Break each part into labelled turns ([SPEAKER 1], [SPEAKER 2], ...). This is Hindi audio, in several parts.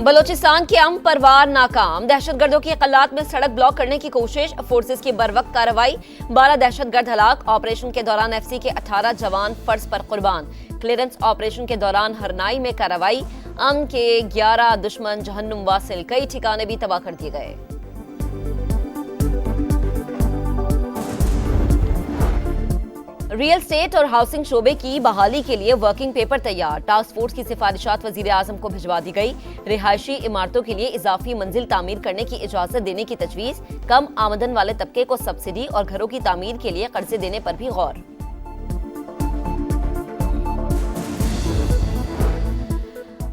[SPEAKER 1] बलोचिस्तान के अम परवार नाकाम, दहशतगर्दों की कल्लात में सड़क ब्लॉक करने की कोशिश, फोर्सेस की बरवक्त कार्रवाई, 12 दहशतगर्द हलाक। ऑपरेशन के दौरान एफसी के 18 जवान फर्ज पर कुर्बान। क्लियरेंस ऑपरेशन के दौरान हरनाई में कार्रवाई, अम के 11 दुश्मन जहन्नुम वासिल, कई ठिकाने भी तबाह कर दिए गए। रियल स्टेट और हाउसिंग शोबे की बहाली के लिए वर्किंग पेपर तैयार, टास्क फोर्स की सिफारिशात वजीर आजम को भिजवा दी गई। रिहायशी इमारतों के लिए इजाफी मंजिल तामीर करने की इजाजत देने की तजवीज, कम आमदन वाले तबके को सब्सिडी और घरों की तामीर के लिए कर्जे देने पर भी गौर।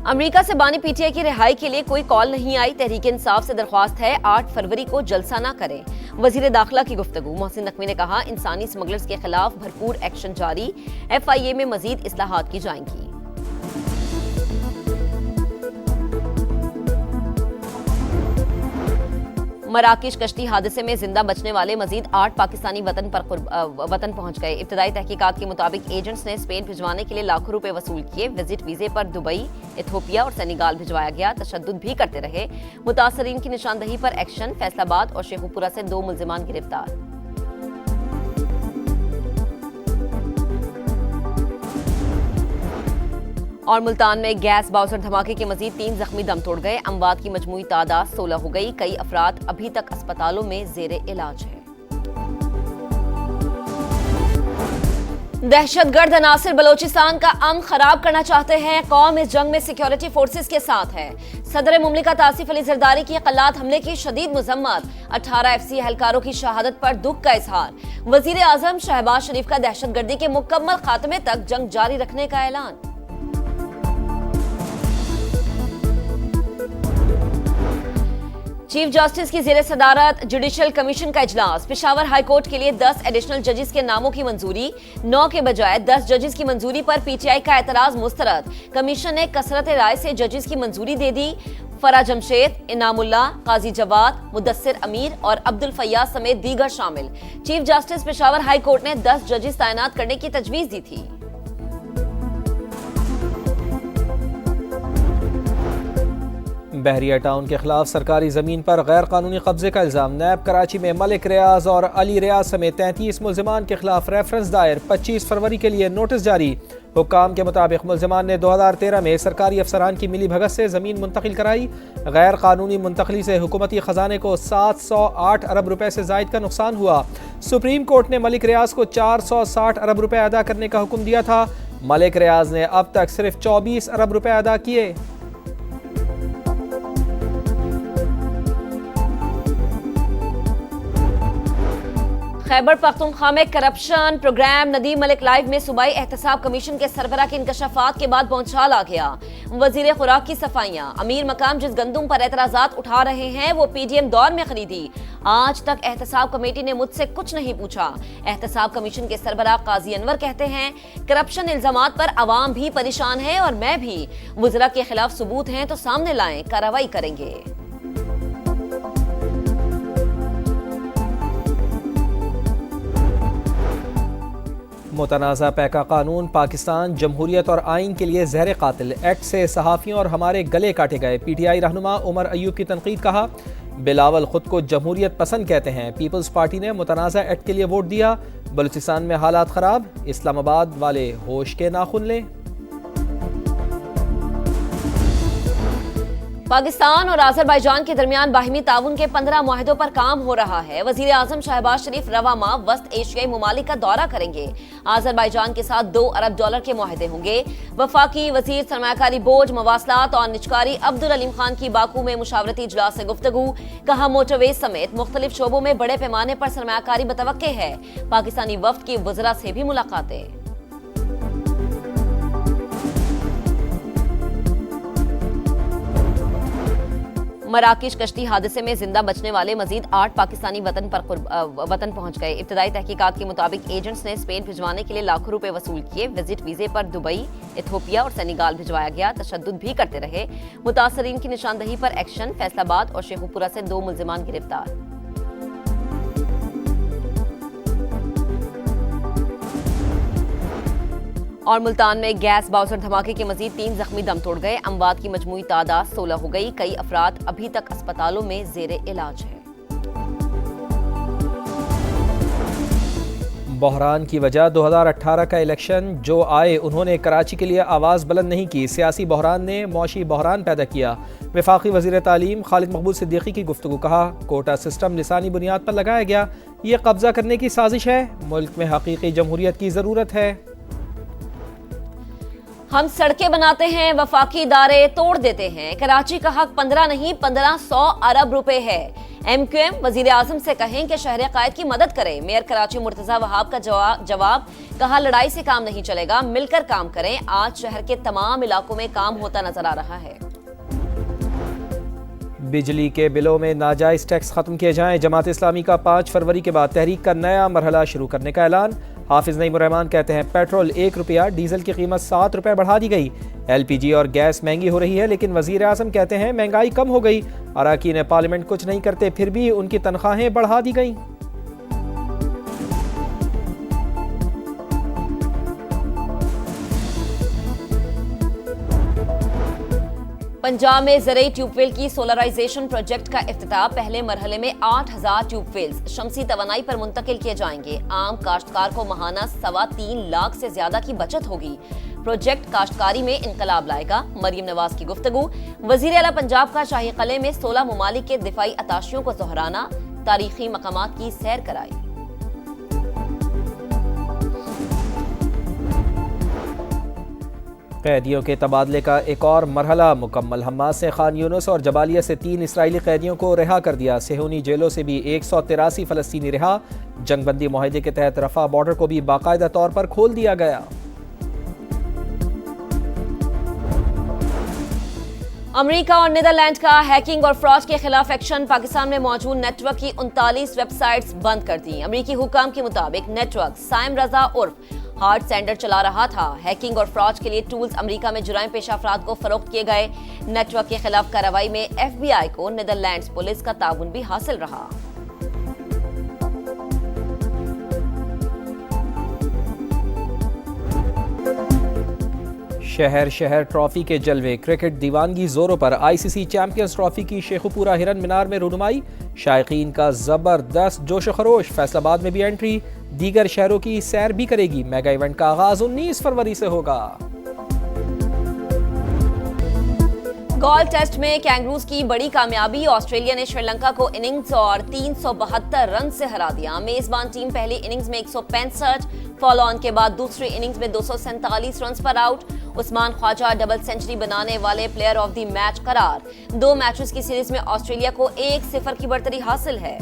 [SPEAKER 1] अमेरिका से बानी पीटीआई की रिहाई के लिए कोई कॉल नहीं आई, तहरीक इंसाफ से दरख्वास्त है 8 फरवरी को जलसा न करें। वजीर दाखिला की गुफ्तगू, मोहसिन नकवी ने कहा इंसानी स्मगलर्स के खिलाफ भरपूर एक्शन जारी, FIA में मजीद इस्लाहात की जाएंगी। मराकेश कश्ती हादसे में जिंदा बचने वाले मजीद 8 पाकिस्तानी वतन पहुंच गए। इब्तदाई तहकीकात के मुताबिक एजेंट्स ने स्पेन भिजवाने के लिए लाखों रुपए वसूल किए। विजिट वीजे पर दुबई, इथियोपिया और सेनेगाल भिजवाया गया। तशद्दुद भी करते रहे। मुतासरीन की निशानदही पर एक्शन, फैसलाबाद और शेखुपुरा से 2 मुल्जिमान गिरफ्तार। और मुल्तान में गैस बाउसर धमाके के मजीद 3 जख्मी दम तोड़ गए। अमवात की मजमूई तादाद 16 हो गई। कई अफराद अभी तक अस्पतालों में जेरे इलाज है। दहशतगर्द अनासिर बलोचिस्तान का अमन खराब करना चाहते हैं। कौम इस जंग में सिक्योरिटी फोर्सेस के साथ है। सदर मुमलिकत आसिफ अली जरदारी की कल्लात हमले की शदीद मजम्मत, 18 FC एहलकारों की शहादत पर दुख का इजहार। वजीर आजम शहबाज शरीफ का दहशतगर्दी के मुकम्मल खात्मे तक जंग जारी रखने का ऐलान। चीफ जस्टिस की जेर सदारत जुडिशल कमीशन का इजलास, पेशावर हाई कोर्ट के लिए 10 एडिशनल जजेस के नामों की मंजूरी, 9 के बजाय 10 जजेस की मंजूरी पर PTI का एतराज मुस्तरद। कमीशन ने कसरत राय से जजेस की मंजूरी दे दी। फरा जमशेद, इनामुल्ला, काजी जवाद, मुदस्सिर अमीर और अब्दुल फैयाज समेत दीगर शामिल। Chief justice Peshawar high court ने 10 जजेस तैनात करने की तजवीज दी थी।
[SPEAKER 2] बहरिया टाउन के खिलाफ सरकारी जमीन पर गैर कानूनी कब्जे का इल्जाम, नैब कराची में मलिक रियाज और अली रियाज समेत 33 मुल्जिमान के खिलाफ रेफरेंस दायर, 25 फरवरी के लिए नोटिस जारी। हुक्काम के मुताबिक मुल्जिमान ने 2013 में सरकारी अफसरान की मिली भगत से जमीन मुंतकिल कराई। गैर कानूनी मुंतकली से हुकूमती खजाने को 708 अरब रुपए से जायद का नुकसान हुआ। सुप्रीम कोर्ट ने मलिक रियाज को 460 अरब रुपए अदा करने का हुक्म दिया था। मलिक रियाज ने अब तक सिर्फ 24 अरब रुपए अदा किए।
[SPEAKER 1] खैबर पख्तूनख्वा में corruption programme, Nadeem Malik live में सूबाई एहतसाब कमीशन के सरबराह के इंकशाफात के बाद भौंचाल आ गया। वजीर खुराक की सफाइयां, अमीर मकाम जिस गंदुम पर एतराजात उठा रहे हैं वो PDM दौर में खरीदी। आज तक एहतसाब कमेटी ने मुझसे कुछ नहीं पूछा। एहतसाब कमीशन के सरबराह काजी अनवर कहते हैं करप्शन इल्जामात पर अवाम भी परेशान है और मैं भी। वज़रा के खिलाफ सबूत हैं तो सामने लाएं, कार्रवाई करेंगे।
[SPEAKER 2] मुतनाज़ा पैका कानून, पाकिस्तान जमहूरियत और आइन के लिए जहर कातिल, एक्ट से सहाफ़ियों और हमारे गले काटे गए। PTI रहनुमा उमर अयूब की तनकीद, कहा बिलावल खुद को जमहूरियत पसंद कहते हैं। पीपल्स पार्टी ने मुतनाज़ा एक्ट के लिए वोट दिया। बलूचिस्तान में हालात ख़राब, इस्लामाबाद वाले होश के नाखुन लें।
[SPEAKER 1] पाकिस्तान और आज़रबाईजान के दरमियान बाहिमी ताउन के 15 मुआहिदों पर काम हो रहा है। वजीर आजम शहबाज शरीफ रवा माह वस्त एशियाई मुमालिक का दौरा करेंगे। आज़रबाईजान के साथ $2 अरब के मुआहिदे होंगे। वफाकी वजीर सरमायाकारी बोझ, मवासलात और निजकारी अब्दुल अलीम खान की बाकू में मुशावरती इजलास से गुफ्तगू, कहा मोटरवेज समेत मुख्तलिफ शोबों में बड़े पैमाने पर सरमायाकारी बतवक्के है। पाकिस्तानी वफ्द की वज़रा से भी मुलाकातें। मराकेश कश्ती हादसे में जिंदा बचने वाले मजीद 8 पाकिस्तानी वतन पहुंच गए। इब्तदाई तहकीकात के मुताबिक एजेंट्स ने स्पेन भिजवाने के लिए लाखों रुपए वसूल किए। विजिट वीजे पर दुबई, इथियोपिया और सेनेगाल भिजवाया गया। तशद्दुद भी करते रहे। मुतासरीन की निशानदही पर एक्शन, फैसलाबाद और शेखुपुरा से 2 मुल्जिमान गिरफ्तार। और मुल्तान में गैस बाउसर धमाके के मजीद 3 जख्मी दम तोड़ गए। अमवात की मजमूई तादाद 16 हो गई। कई अफराद अभी तक अस्पतालों में जेरे इलाज है।
[SPEAKER 2] बहरान की वजह 2018 का इलेक्शन। जो आए उन्होंने कराची के लिए आवाज़ बुलंद नहीं की। सियासी बहरान ने मौशी बहरान पैदा किया। वफाकी वज़ीर तालीम खालिद मकबूल सिद्दीकी की गुफ्तगू। कहा, कोटा सिस्टम लिसानी बुनियाद पर लगाया गया। ये कब्जा करने की साजिश है। मुल्क में हकीकी जमहूरियत की ज़रूरत है।
[SPEAKER 1] हम सड़कें बनाते हैं, वफाकी इदारे तोड़ देते हैं। कराची का हक 15 नहीं 1500 अरब रुपए है। MQM वजीर आजम से कहें कि शहर कायद की मदद करें। मेयर कराची मुर्तजा वहाब का जवाब, कहा लड़ाई से काम नहीं चलेगा, मिलकर काम करें। आज शहर के तमाम इलाकों में काम होता नजर आ रहा है।
[SPEAKER 2] बिजली के बिलों में नाजायज टैक्स खत्म किए जाएं। जमात इस्लामी का 5 फरवरी के बाद तहरीक का नया मरहला शुरू करने का ऐलान। हाफिज नईमुर रहमान कहते हैं, पेट्रोल 1 रुपया, डीजल की कीमत 7 रुपये बढ़ा दी गई। LPG और गैस महंगी हो रही है, लेकिन वजीर आजम कहते हैं महंगाई कम हो गई। अराकीन पार्लियामेंट कुछ नहीं करते, फिर भी उनकी तनख्वाहें बढ़ा दी गई।
[SPEAKER 1] पंजाब में ज़रई ट्यूबवेल की सोलराइजेशन प्रोजेक्ट का इफ्तिताह। पहले मरहले में 8000 ट्यूबवेल्स शमसी तवानाई पर मुंतकिल किए जाएंगे। आम काश्तकार को महाना 3.25 लाख से ज्यादा की बचत होगी। प्रोजेक्ट काश्तकारी में इनकलाब लाएगा। मरीम नवाज की गुफ्तगू। वजीर आला पंजाब का शाही किले में 16 ममालिक के दिफाई अताशियों को दोहराना। तारीखी मकामात की सैर कराई।
[SPEAKER 2] कैदियों के तबादले का एक और मरहला मुकम्मल। हमास ने खान यूनुस और जबालिया से 3 इसराइली कैदियों को रिहा कर दिया। सेहूनी जेलों से भी 183 फलस्तीनी रिहा। जंगबंदी मुआहदे के तहत रफा बॉर्डर को भी बाकायदा तौर पर खोल दिया गया।
[SPEAKER 1] अमेरिका और नीदरलैंड का हैकिंग और फ्रॉड के खिलाफ एक्शन। पाकिस्तान में मौजूद नेटवर्क की 39 वेबसाइट्स बंद कर दी। अमेरिकी हुकाम के मुताबिक नेटवर्क साइम रजा उर्फ हार्ट सेंडर चला रहा था। हैकिंग और फ्रॉड के लिए टूल्स अमेरिका में जुराइम पेशा अफराद को फरोख्त किए गए। नेटवर्क के खिलाफ कार्रवाई में FBI को नीदरलैंड्स पुलिस का ताउन भी हासिल रहा।
[SPEAKER 2] शहर शहर ट्रॉफी के जलवे। क्रिकेट दीवानगी जोरों पर। ICC चैंपियंस ट्रॉफी की शेखुपुरा हिरन मीनार में रुनुमाई। शायकीन का जबरदस्त जोश खरोश। फैसलाबाद में भी एंट्री। दीगर शहरों की सैर भी करेगी। मेगा इवेंट का आगाज 19 फरवरी से होगा।
[SPEAKER 1] गोल्फ टेस्ट में कैंगरूज की बड़ी कामयाबी। ऑस्ट्रेलिया ने श्रीलंका को इनिंग्स और 372 रन से हरा दिया। मेजबान टीम पहली इनिंग्स में 165, फॉलो ऑन के बाद दूसरी इनिंग्स में 247 रन पर out. Usman Khawaja double century बनाने वाले प्लेयर ऑफ द मैच करार। 2 मैचेस की सीरीज में ऑस्ट्रेलिया को 1-0 की बढ़तरी हासिल है।